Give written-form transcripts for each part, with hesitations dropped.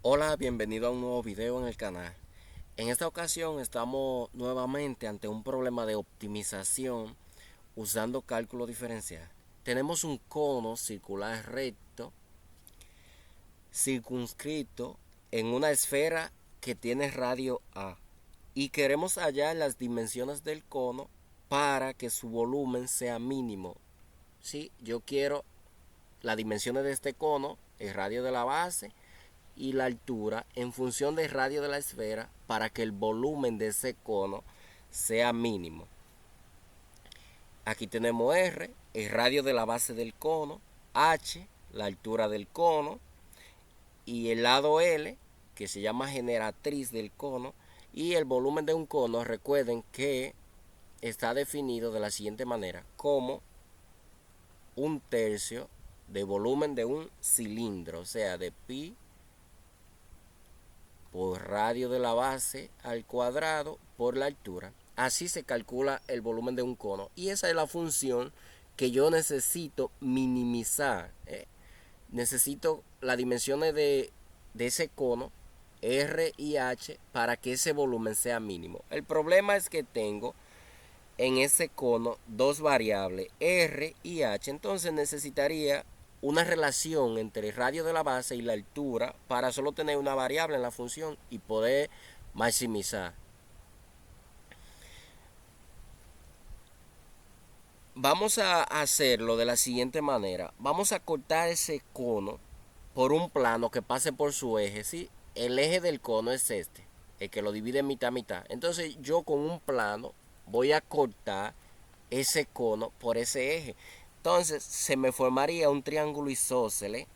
Hola, bienvenido a un nuevo video en el canal. En esta ocasión estamos nuevamente ante un problema de optimización usando cálculo diferencial. Tenemos un cono circular recto circunscrito en una esfera que tiene radio A y queremos hallar las dimensiones del cono para que su volumen sea mínimo. Sí, yo quiero las dimensiones de este cono, el radio de la base y la altura en función del radio de la esfera para que el volumen de ese cono sea mínimo. Aquí tenemos R, el radio de la base del cono, H, la altura del cono, y el lado L, que se llama generatriz del cono, y el volumen de un cono, recuerden que está definido de la siguiente manera, como un tercio de volumen de un cilindro, o sea, de pi por radio de la base al cuadrado por la altura. Así se calcula el volumen de un cono. Y esa es la función que yo necesito minimizar. Necesito las dimensiones de ese cono, R y H, para que ese volumen sea mínimo. El problema es que tengo en ese cono dos variables, R y H. Entonces necesitaría una relación entre el radio de la base y la altura para solo tener una variable en la función y poder maximizar. Vamos a hacerlo de la siguiente manera. Vamos a cortar ese cono por un plano que pase por su eje. ¿Sí? El eje del cono es este, el que lo divide mitad a mitad. Entonces yo con un plano voy a cortar ese cono por ese eje. Entonces se me formaría un triángulo isósceles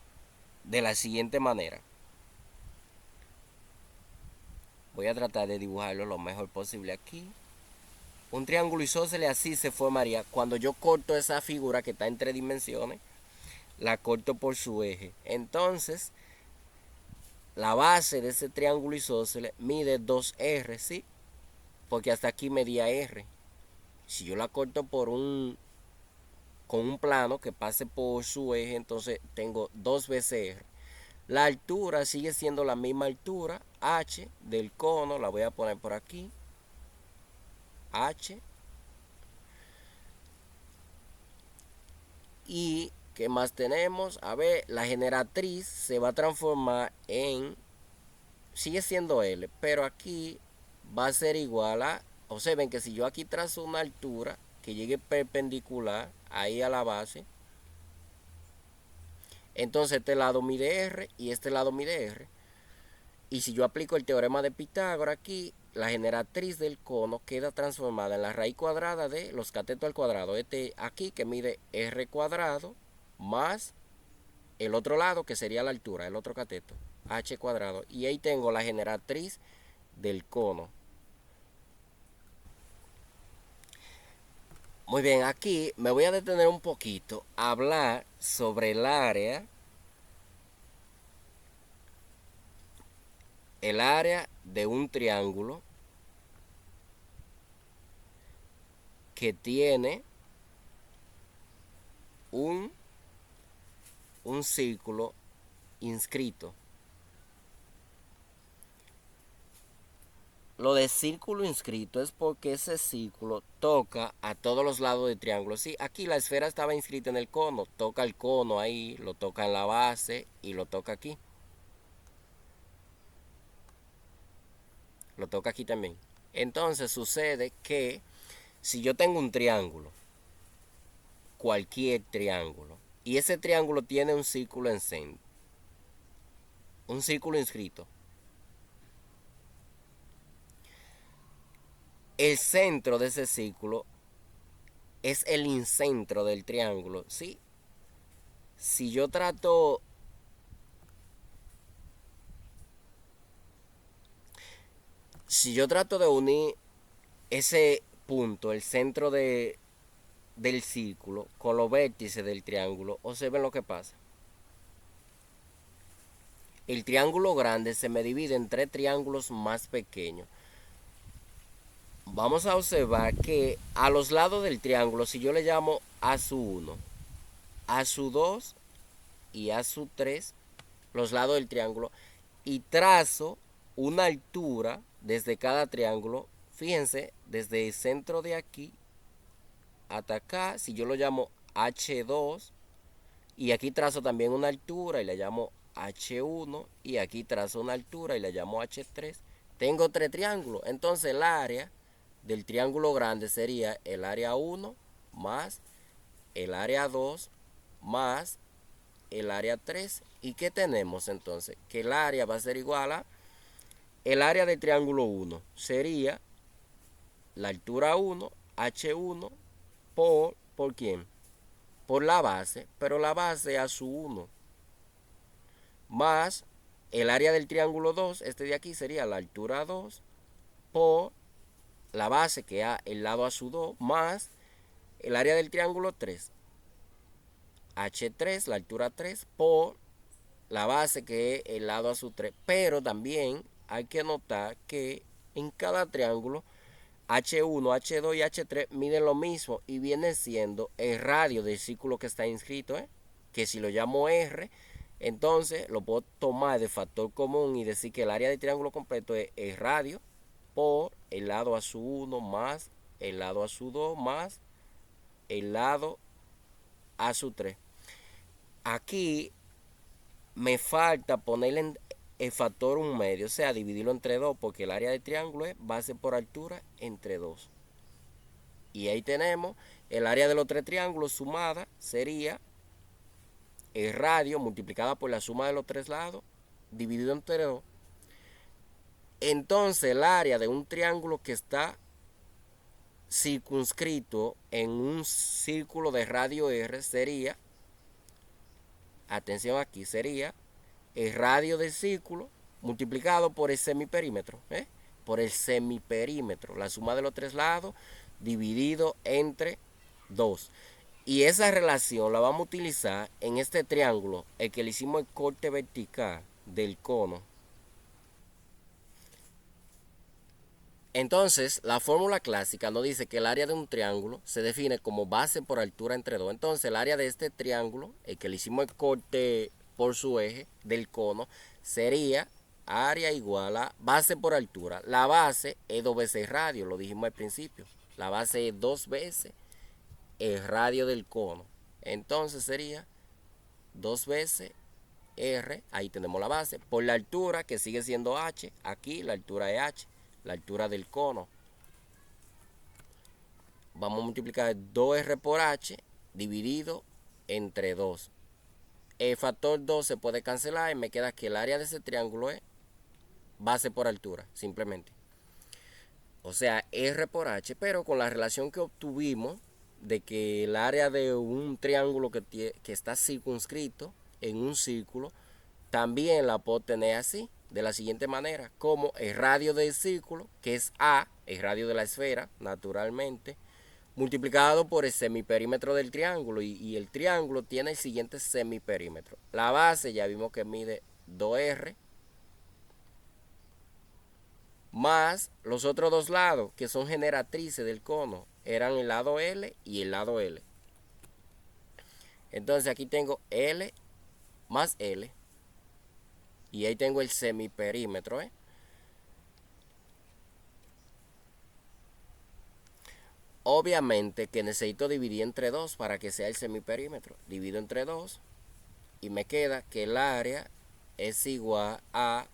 de la siguiente manera. Voy a tratar de dibujarlo lo mejor posible aquí. Un triángulo isósceles así se formaría cuando yo corto esa figura que está en tres dimensiones. La corto por su eje. Entonces, la base de ese triángulo isósceles mide 2R, ¿sí? Porque hasta aquí medía R. Si yo la corto con un plano que pase por su eje, entonces tengo 2 veces R. La altura sigue siendo la misma altura, H del cono, la voy a poner por aquí, H. Y ¿qué más tenemos? A ver, la generatriz se va a transformar en, sigue siendo L, pero aquí va a ser igual a, observen que si yo aquí trazo una altura que llegue perpendicular ahí a la base, entonces este lado mide R y este lado mide R. Y si yo aplico el teorema de Pitágoras aquí, la generatriz del cono queda transformada en la raíz cuadrada de los catetos al cuadrado. Este aquí que mide R cuadrado más el otro lado que sería la altura, el otro cateto, H cuadrado. Y ahí tengo la generatriz del cono. Muy bien, aquí me voy a detener un poquito a hablar sobre el área de un triángulo que tiene un, un círculo inscrito. Lo de círculo inscrito es porque ese círculo toca a todos los lados del triángulo. Sí, aquí la esfera estaba inscrita en el cono. Toca el cono ahí, lo toca en la base y lo toca aquí. Lo toca aquí también. Entonces sucede que si yo tengo un triángulo, cualquier triángulo, y ese triángulo tiene un círculo en centro, un círculo inscrito, el centro de ese círculo es el incentro del triángulo, ¿sí? Si yo trato si yo trato de unir ese punto, el centro del círculo, con los vértices del triángulo, observen lo que pasa. El triángulo grande se me divide en tres triángulos más pequeños. Vamos a observar que a los lados del triángulo, si yo le llamo a su 1, a su 2 y a su 3, los lados del triángulo, y trazo una altura desde cada triángulo. Fíjense, desde el centro de aquí hasta acá, si yo lo llamo H2, y aquí trazo también una altura y la llamo H1, y aquí trazo una altura y la llamo H3, tengo tres triángulos. Entonces el área del triángulo grande sería el área 1 más el área 2 más el área 3. ¿Y qué tenemos entonces? Que el área va a ser igual a el área del triángulo 1. Sería la altura 1, H1, ¿por quién? Por la base, pero la base a su 1. Más el área del triángulo 2, este de aquí sería la altura 2, por la base que es el lado a su 2, más el área del triángulo 3, H3, la altura 3, por la base que es el lado a su 3. Pero también hay que notar que en cada triángulo H1, H2 y H3 miden lo mismo y viene siendo el radio del círculo que está inscrito, que si lo llamo R, entonces lo puedo tomar de factor común y decir que el área del triángulo completo es el radio por el lado a su 1 más el lado a su 2 más el lado a su 3. Aquí me falta ponerle el factor 1/2, o sea, dividirlo entre 2, porque el área del triángulo es base por altura entre 2. Y ahí tenemos el área de los tres triángulos sumada sería el radio multiplicada por la suma de los tres lados dividido entre 2. Entonces el área de un triángulo que está circunscrito en un círculo de radio R sería, atención aquí, sería el radio del círculo multiplicado por el semiperímetro, por el semiperímetro, la suma de los tres lados dividido entre 2. Y esa relación la vamos a utilizar en este triángulo, el que le hicimos el corte vertical del cono. Entonces, la fórmula clásica nos dice que el área de un triángulo se define como base por altura entre 2. Entonces, el área de este triángulo, el que le hicimos el corte por su eje del cono, sería área igual a base por altura. La base es 2 veces el radio, lo dijimos al principio. La base es 2 veces el radio del cono. Entonces sería 2 veces R, ahí tenemos la base, por la altura que sigue siendo H, aquí la altura es H, la altura del cono. Vamos a multiplicar 2R por H dividido entre 2. El factor 2 se puede cancelar y me queda que el área de ese triángulo es base por altura, simplemente. O sea, R por H, pero con la relación que obtuvimos de que el área de un triángulo que está circunscrito en un círculo, también la puedo tener así, de la siguiente manera, como el radio del círculo, que es A, el radio de la esfera, naturalmente, multiplicado por el semiperímetro del triángulo, y el triángulo tiene el siguiente semiperímetro. La base ya vimos que mide 2R, más los otros dos lados, que son generatrices del cono, eran el lado L y el lado L. Entonces aquí tengo L más L. Y ahí tengo el semiperímetro, Obviamente que necesito dividir entre 2 para que sea el semiperímetro. Divido entre 2 y me queda que el área es igual a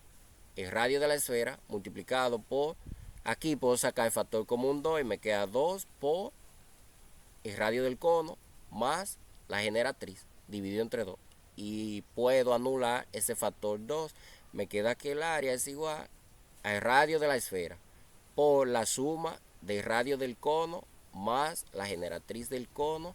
el radio de la esfera multiplicado por, aquí puedo sacar el factor común 2 y me queda 2 por el radio del cono más la generatriz dividido entre 2. Y puedo anular ese factor 2. Me queda que el área es igual al radio de la esfera por la suma del radio del cono más la generatriz del cono.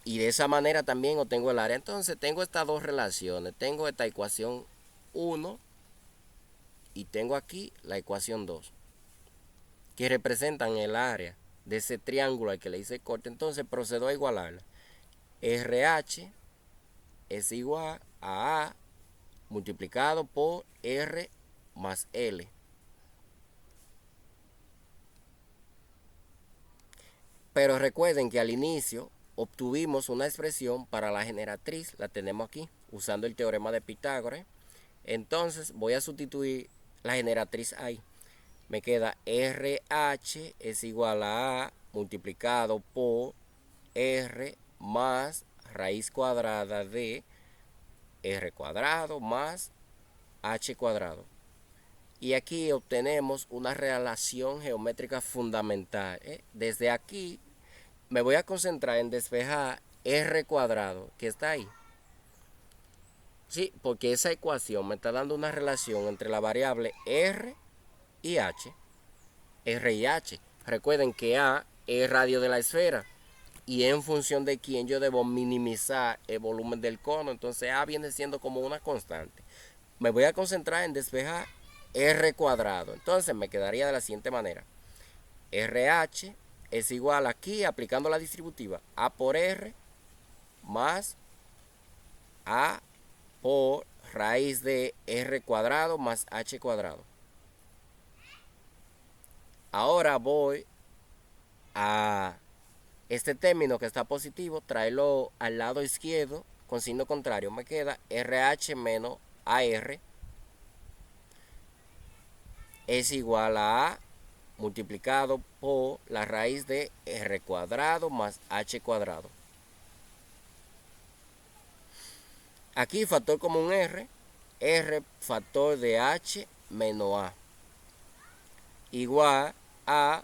Y de esa manera también obtengo el área. Entonces tengo estas dos relaciones. Tengo esta ecuación 1 y tengo aquí la ecuación 2, que representan el área de ese triángulo al que le hice el corte. Entonces procedo a igualarla. RH es igual a A multiplicado por R más L. Pero recuerden que al inicio obtuvimos una expresión para la generatriz, la tenemos aquí, usando el teorema de Pitágoras. Entonces voy a sustituir la generatriz ahí. Me queda RH es igual a multiplicado por R más raíz cuadrada de R cuadrado más H cuadrado. Y aquí obtenemos una relación geométrica fundamental. Desde aquí me voy a concentrar en despejar R cuadrado que está ahí. Sí, porque esa ecuación me está dando una relación entre la variable R y H. R y H. Recuerden que A es el radio de la esfera y en función de quién yo debo minimizar el volumen del cono. Entonces A viene siendo como una constante. Me voy a concentrar en despejar R cuadrado. Entonces me quedaría de la siguiente manera. RH es igual aquí, aplicando la distributiva, A por R más A por raíz de R cuadrado más H cuadrado. Ahora voy a este término que está positivo, traerlo al lado izquierdo con signo contrario. Me queda RH menos AR es igual a multiplicado por la raíz de R cuadrado más H cuadrado. Aquí factor común R factor de H menos A igual a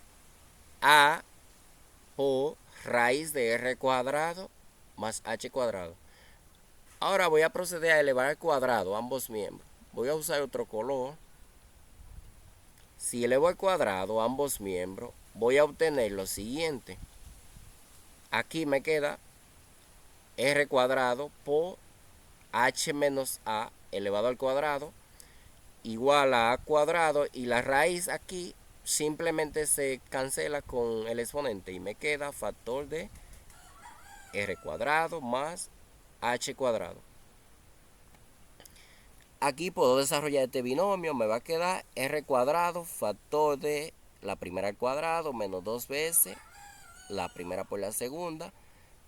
por raíz de R cuadrado más H cuadrado. Ahora voy a proceder a elevar al cuadrado ambos miembros. Voy a usar otro color. Si elevo al cuadrado ambos miembros, voy a obtener lo siguiente. Aquí me queda R cuadrado por H menos A elevado al cuadrado igual a A cuadrado, y la raíz aquí simplemente se cancela con el exponente y me queda factor de R cuadrado más H cuadrado. Aquí puedo desarrollar este binomio. Me va a quedar R cuadrado factor de la primera al cuadrado menos 2 veces la primera por la segunda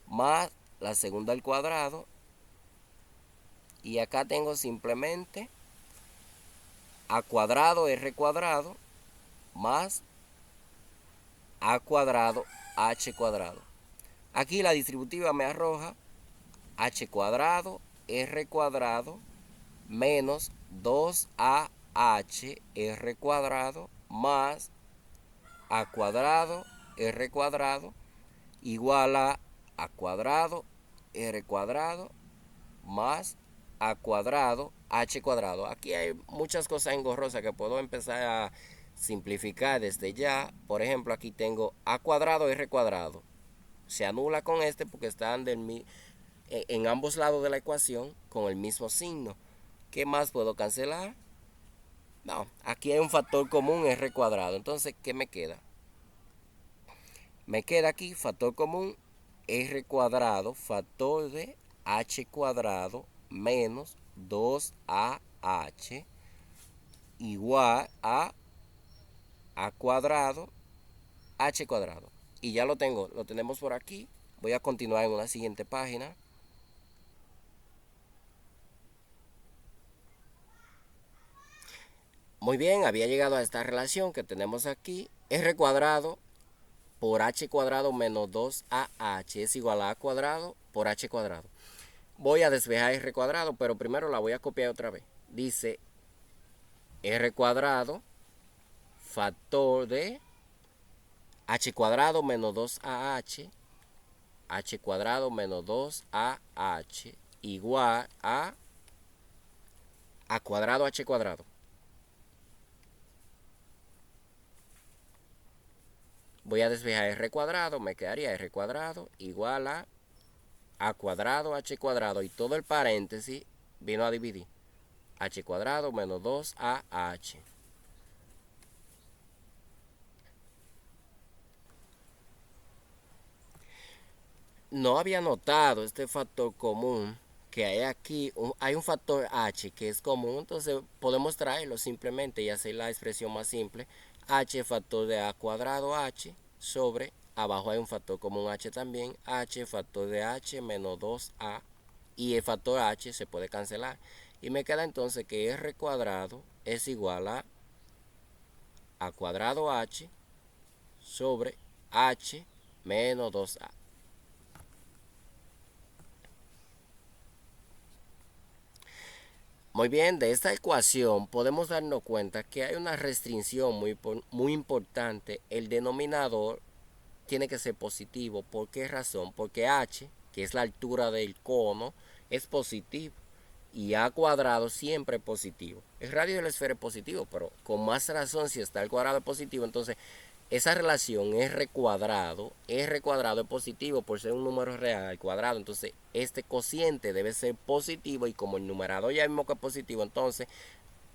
más la segunda al cuadrado, y acá tengo simplemente A cuadrado R cuadrado más A cuadrado H cuadrado. Aquí la distributiva me arroja H cuadrado R cuadrado menos 2AH R cuadrado más A cuadrado R cuadrado igual a cuadrado R cuadrado más A cuadrado H cuadrado. Aquí hay muchas cosas engorrosas que puedo empezar a simplificar desde ya. Por ejemplo, aquí tengo A cuadrado R cuadrado. Se anula con este porque están en ambos lados de la ecuación con el mismo signo. ¿Qué más puedo cancelar? No, aquí hay un factor común R cuadrado. Entonces, ¿qué me queda? Me queda aquí factor común R cuadrado, factor de H cuadrado menos 2AH igual a cuadrado H cuadrado. Y ya lo tenemos por aquí. Voy a continuar en una siguiente página. Muy bien, había llegado a esta relación que tenemos aquí. R cuadrado por H cuadrado menos 2AH es igual a cuadrado por H cuadrado. Voy a despejar R cuadrado, pero primero la voy a copiar otra vez. Dice R cuadrado factor de H cuadrado menos 2AH H cuadrado menos 2AH igual a cuadrado H cuadrado. Voy a despejar R cuadrado, me quedaría R cuadrado igual a cuadrado H cuadrado, y todo el paréntesis vino a dividir. H cuadrado menos 2AH. No había notado este factor común que hay aquí. Hay un factor H que es común, entonces podemos traerlo simplemente y hacer la expresión más simple. H factor de A cuadrado H sobre, abajo hay un factor común H también, H factor de H menos 2A, y el factor H se puede cancelar Y me queda entonces que R cuadrado es igual a cuadrado H sobre H menos 2A. Muy bien, de esta ecuación podemos darnos cuenta que hay una restricción muy importante. El denominador tiene que ser positivo. ¿Por qué razón? Porque H, que es la altura del cono, es positivo. Y A cuadrado siempre es positivo. El radio de la esfera es positivo, pero con más razón si está el cuadrado positivo, entonces esa relación R cuadrado es positivo por ser un número real al cuadrado, entonces este cociente debe ser positivo y como el numerador ya mismo que es positivo, entonces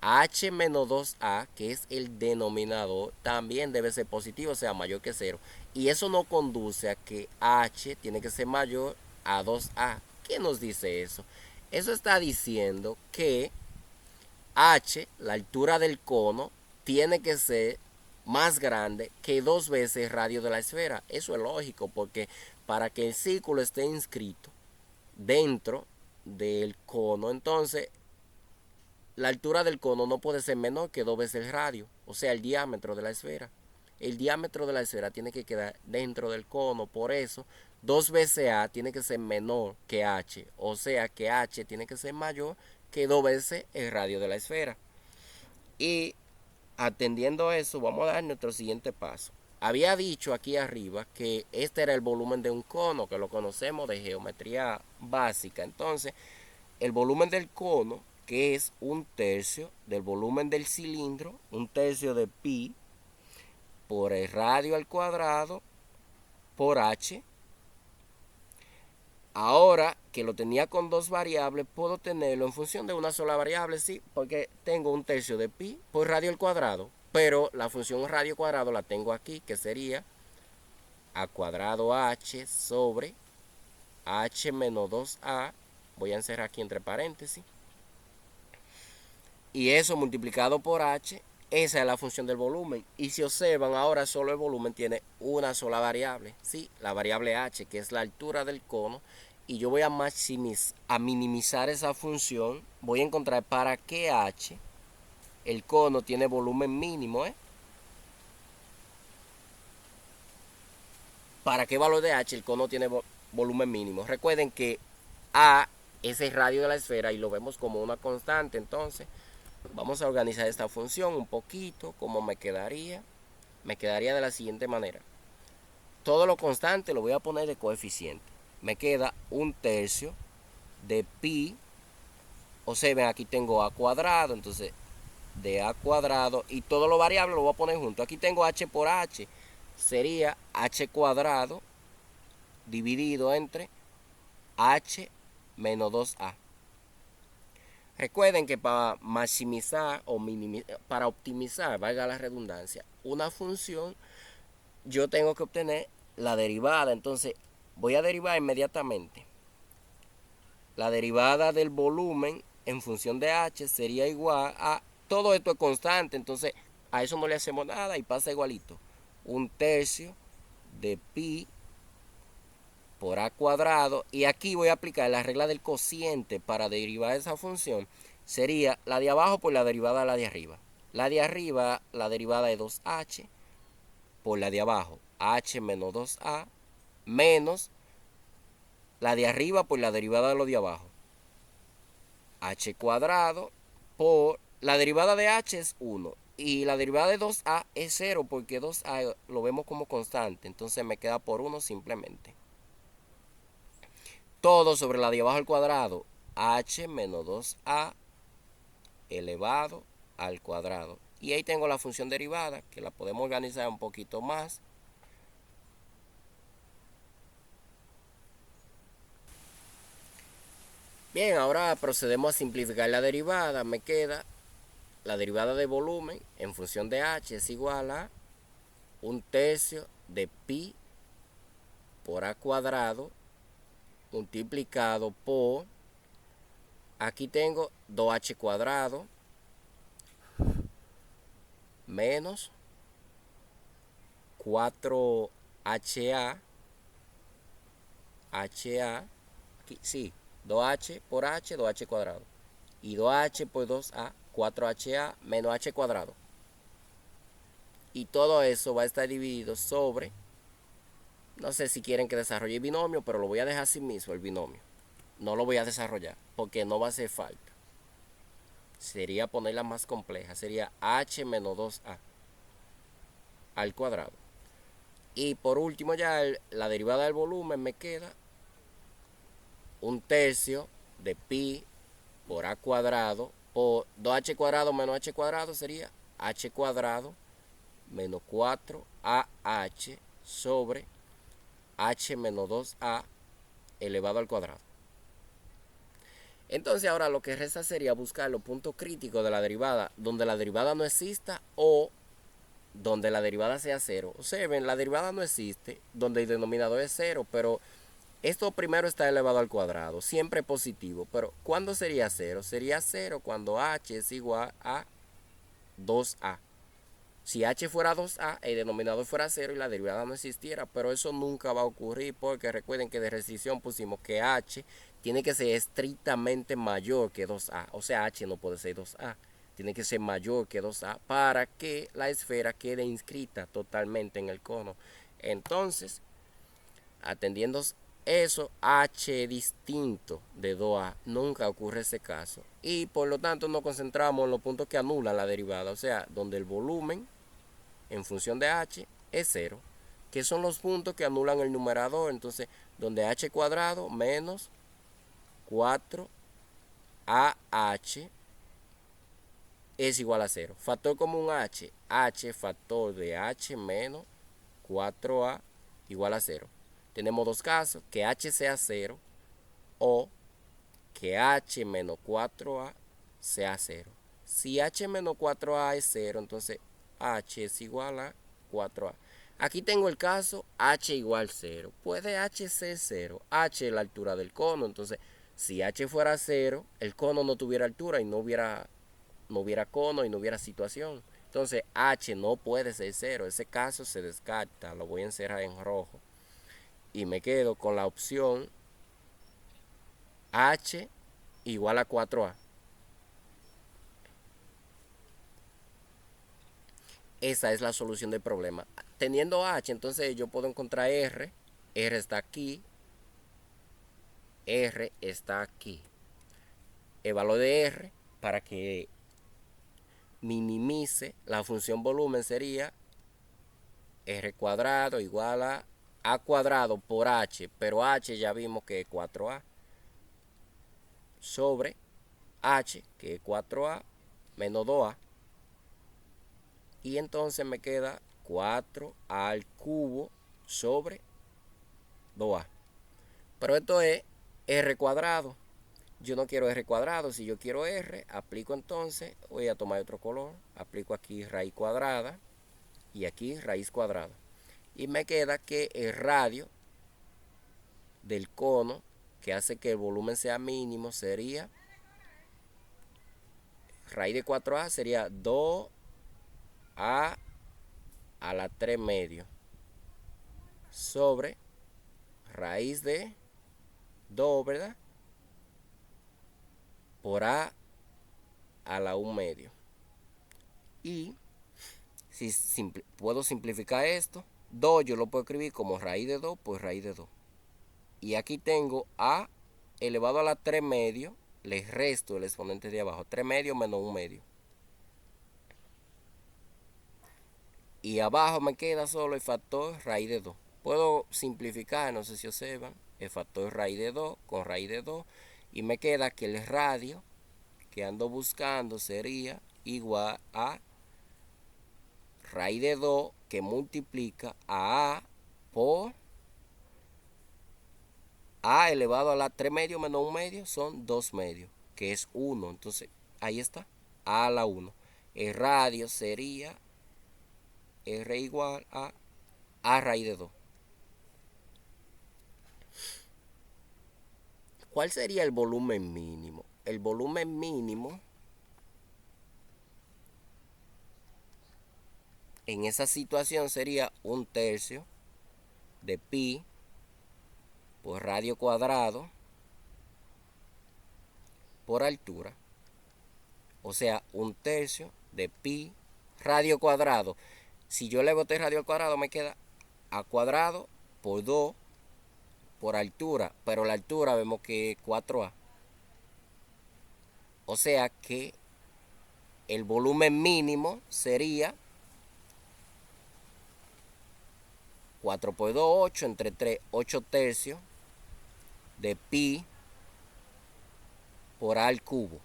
H menos 2A, que es el denominador, también debe ser positivo, o sea, mayor que cero. Y eso no conduce a que H tiene que ser mayor a 2A. ¿Qué nos dice eso? Eso está diciendo que H, la altura del cono, tiene que ser más grande que 2 veces el radio de la esfera. Eso es lógico porque para que el círculo esté inscrito dentro del cono, entonces la altura del cono no puede ser menor que 2 veces el radio, o sea, el diámetro de la esfera. El diámetro de la esfera tiene que quedar dentro del cono, por eso 2 veces A tiene que ser menor que H, o sea que H tiene que ser mayor que 2 veces el radio de la esfera. Y atendiendo a eso, vamos a dar nuestro siguiente paso. Había dicho aquí arriba que este era el volumen de un cono, que lo conocemos de geometría básica. Entonces, el volumen del cono, que es 1/3 del volumen del cilindro, 1/3 de pi por el radio al cuadrado por h. Ahora que lo tenía con dos variables, puedo tenerlo en función de una sola variable, sí, porque tengo 1/3 de pi por radio al cuadrado, pero la función radio cuadrado la tengo aquí, que sería a cuadrado h sobre h menos 2a, voy a encerrar aquí entre paréntesis, y eso multiplicado por h, esa es la función del volumen. Y si observan, ahora solo el volumen tiene una sola variable, ¿sí? La variable h, que es la altura del cono. Y yo voy a minimizar esa función. Voy a encontrar para qué h el cono tiene volumen mínimo, ¿eh? Para qué valor de h el cono tiene volumen mínimo. Recuerden que a es el radio de la esfera y lo vemos como una constante. Entonces vamos a organizar esta función un poquito. ¿Cómo me quedaría? Me quedaría de la siguiente manera. Todo lo constante lo voy a poner de coeficiente. Me queda 1/3 de pi. O sea, ven, aquí tengo a cuadrado. Entonces, de a cuadrado. Y todo lo variable lo voy a poner junto. Aquí tengo h por h. Sería h cuadrado dividido entre h menos 2a. Recuerden que para maximizar o minimizar, para optimizar, valga la redundancia, una función, yo tengo que obtener la derivada. Entonces voy a derivar inmediatamente. La derivada del volumen en función de h sería igual a, todo esto es constante, entonces a eso no le hacemos nada y pasa igualito. 1/3 de pi por a cuadrado. Y aquí voy a aplicar la regla del cociente para derivar esa función. Sería la de abajo por la derivada de la de arriba. La de arriba, la derivada de 2h por la de abajo, h menos 2a, menos la de arriba por la derivada de lo de abajo, h cuadrado por la derivada de h es 1 y la derivada de 2a es 0 porque 2a lo vemos como constante, entonces me queda por 1 simplemente. Todo sobre la de abajo al cuadrado, h menos 2a elevado al cuadrado. Y ahí tengo la función derivada, que la podemos organizar un poquito más. Bien, ahora procedemos a simplificar la derivada. Me queda la derivada de volumen en función de h es igual a 1/3 de pi por a cuadrado multiplicado por, aquí tengo 2h cuadrado menos 4ha, aquí sí, 2h por h, 2h cuadrado. Y 2h por 2a, 4ha menos h cuadrado. Y todo eso va a estar dividido sobre, no sé si quieren que desarrolle el binomio, pero lo voy a dejar así mismo, el binomio. No lo voy a desarrollar, porque no va a hacer falta. Sería ponerla más compleja, sería h menos 2a al cuadrado. Y por último ya la derivada del volumen me queda un tercio de pi por a cuadrado por 2h cuadrado menos h cuadrado sería h cuadrado menos 4ah sobre h menos 2a elevado al cuadrado. Entonces ahora lo que resta sería buscar los puntos críticos de la derivada donde la derivada no exista o donde la derivada sea cero. Observen, la derivada no existe donde el denominador es cero, pero esto primero está elevado al cuadrado, siempre positivo. Pero ¿cuándo sería cero? Sería cero cuando h es igual a 2a. Si h fuera 2a, el denominador fuera 0 y la derivada no existiera, pero eso nunca va a ocurrir porque recuerden que de restricción pusimos que h tiene que ser estrictamente mayor que 2a, o sea, h no puede ser 2a, tiene que ser mayor que 2a para que la esfera quede inscrita totalmente en el cono. Entonces, atendiendo eso, h distinto de 2a, nunca ocurre ese caso. Y por lo tanto nos concentramos en los puntos que anulan la derivada, o sea, donde el volumen en función de h es 0, que son los puntos que anulan el numerador. Entonces, donde h cuadrado menos 4ah es igual a 0. Factor común h factor de h menos 4a igual a 0. Tenemos dos casos, que h sea 0 o que h menos 4a sea 0. Si h menos 4a es 0, entonces h es igual a 4a. Aquí tengo el caso h igual 0. Puede h ser 0. H es la altura del cono. Entonces, si h fuera 0, el cono no tuviera altura y no hubiera cono y no hubiera situación. Entonces, h no puede ser 0. Ese caso se descarta. Lo voy a encerrar en rojo. Y me quedo con la opción h igual a 4a. Esa es la solución del problema. Teniendo h, entonces yo puedo encontrar r. R está aquí. R está aquí. El valor de r, para que minimice la función volumen, sería r cuadrado igual a cuadrado por h, pero h ya vimos que es 4a, sobre h, que es 4a, menos 2a. Y entonces me queda 4 al cubo sobre 2a. Pero esto es r cuadrado. Yo no quiero r cuadrado. Si yo quiero r, aplico entonces, voy a tomar otro color. Aplico aquí raíz cuadrada y aquí raíz cuadrada. Y me queda que el radio del cono que hace que el volumen sea mínimo sería, raíz de 4a sería 2a a la 3 medio sobre raíz de 2, ¿verdad? Por a la 1 medio. Y si puedo simplificar esto, 2 yo lo puedo escribir como raíz de 2 por raíz de 2. Y aquí tengo a elevado a la 3 medio, le resto el exponente de abajo, 3 medio menos 1 medio. Y abajo me queda solo el factor raíz de 2. Puedo simplificar, no sé si observan, el factor raíz de 2 con raíz de 2. Y me queda que el radio que ando buscando sería igual a raíz de 2 que multiplica a por a elevado a la 3 medio menos 1 medio son 2 medios, que es 1. Entonces, ahí está, a la 1. El radio sería r igual a raíz de 2. ¿Cuál sería el volumen mínimo? El volumen mínimo en esa situación sería un tercio de pi por radio cuadrado por altura. O sea, un tercio de pi radio cuadrado. Si yo le boté radio al cuadrado, me queda a cuadrado por 2 por altura. Pero la altura vemos que es 4a. O sea que el volumen mínimo sería 4 por 2, 8, entre 3, 8 tercios de pi por a al cubo.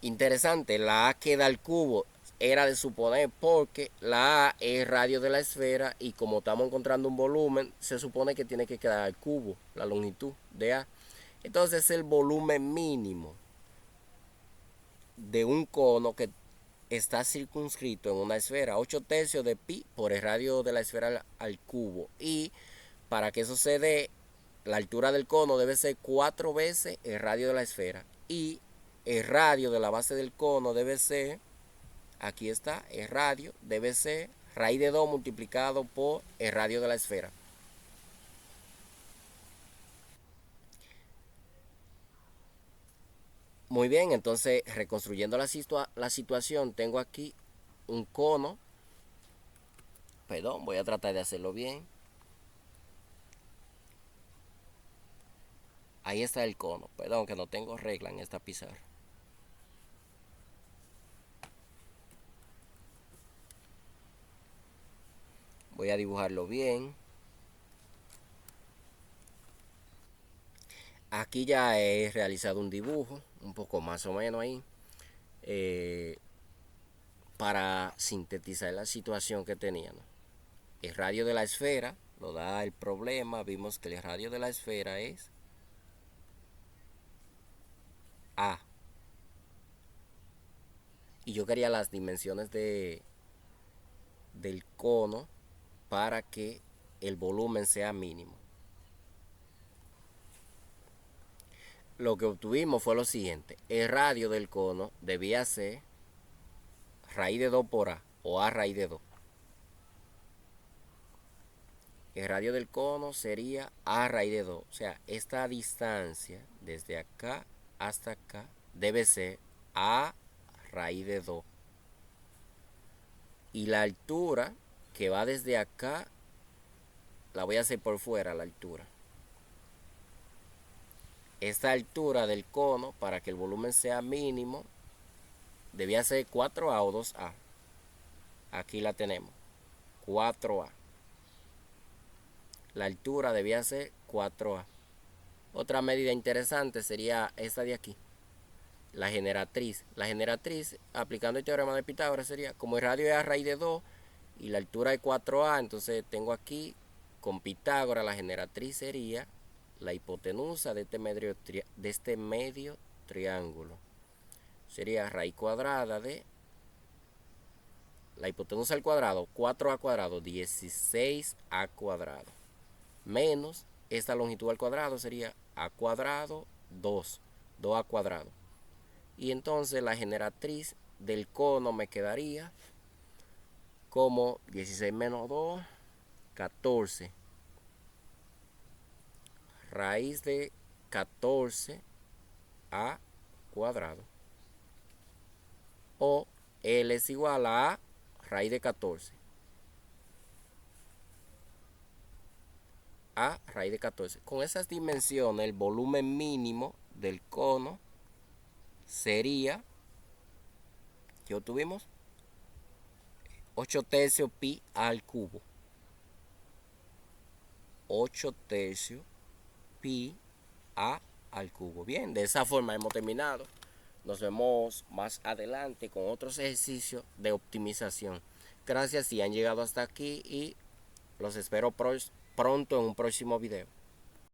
Interesante, la a queda al cubo era de suponer porque la a es radio de la esfera y como estamos encontrando un volumen, se supone que tiene que quedar al cubo, la longitud de a. Entonces es el volumen mínimo de un cono que está circunscrito en una esfera. 8 tercios de pi por el radio de la esfera al cubo. Y para que eso se dé, la altura del cono debe ser 4 veces el radio de la esfera. Y el radio de la base del cono debe ser, aquí está, el radio debe ser raíz de 2 multiplicado por el radio de la esfera. Muy bien, entonces reconstruyendo la situación, tengo aquí un cono. Perdón, voy a tratar de hacerlo bien. Ahí está el cono. Perdón, que no tengo regla en esta pizarra. Voy a dibujarlo bien. Aquí ya he realizado un dibujo, un poco más o menos ahí, para sintetizar la situación que teníamos. El radio de la esfera lo da el problema. Vimos que el radio de la esfera es A. Y yo quería las dimensiones del cono para que el volumen sea mínimo. Lo que obtuvimos fue lo siguiente. El radio del cono debía ser raíz de 2 por a o a raíz de 2. El radio del cono sería a raíz de 2. O sea, esta distancia desde acá hasta acá debe ser a raíz de 2. Y la altura que va desde acá la voy a hacer por fuera, la altura. Esta altura del cono, para que el volumen sea mínimo, debía ser 4a o 2a. Aquí la tenemos, 4a. La altura debía ser 4a. Otra medida interesante sería esta de aquí, la generatriz. La generatriz, aplicando el teorema de Pitágoras, sería como el radio es a raíz de 2 y la altura es 4a, entonces tengo aquí con Pitágoras la generatriz sería la hipotenusa de este medio triángulo. Sería raíz cuadrada de la hipotenusa al cuadrado, 4a cuadrado, 16a cuadrado, menos esta longitud al cuadrado sería a cuadrado 2, 2a cuadrado. Y entonces la generatriz del cono me quedaría como 16 menos 2, 14. Raíz de 14 a cuadrado. O L es igual a raíz de 14. A raíz de 14. Con esas dimensiones, el volumen mínimo del cono sería, ¿qué obtuvimos? 8 tercios pi al cubo. 8 tercios pi a al cubo. Bien, de esa forma hemos terminado. Nos vemos más adelante con otros ejercicios de optimización. Gracias si han llegado hasta aquí y los espero pronto en un próximo video.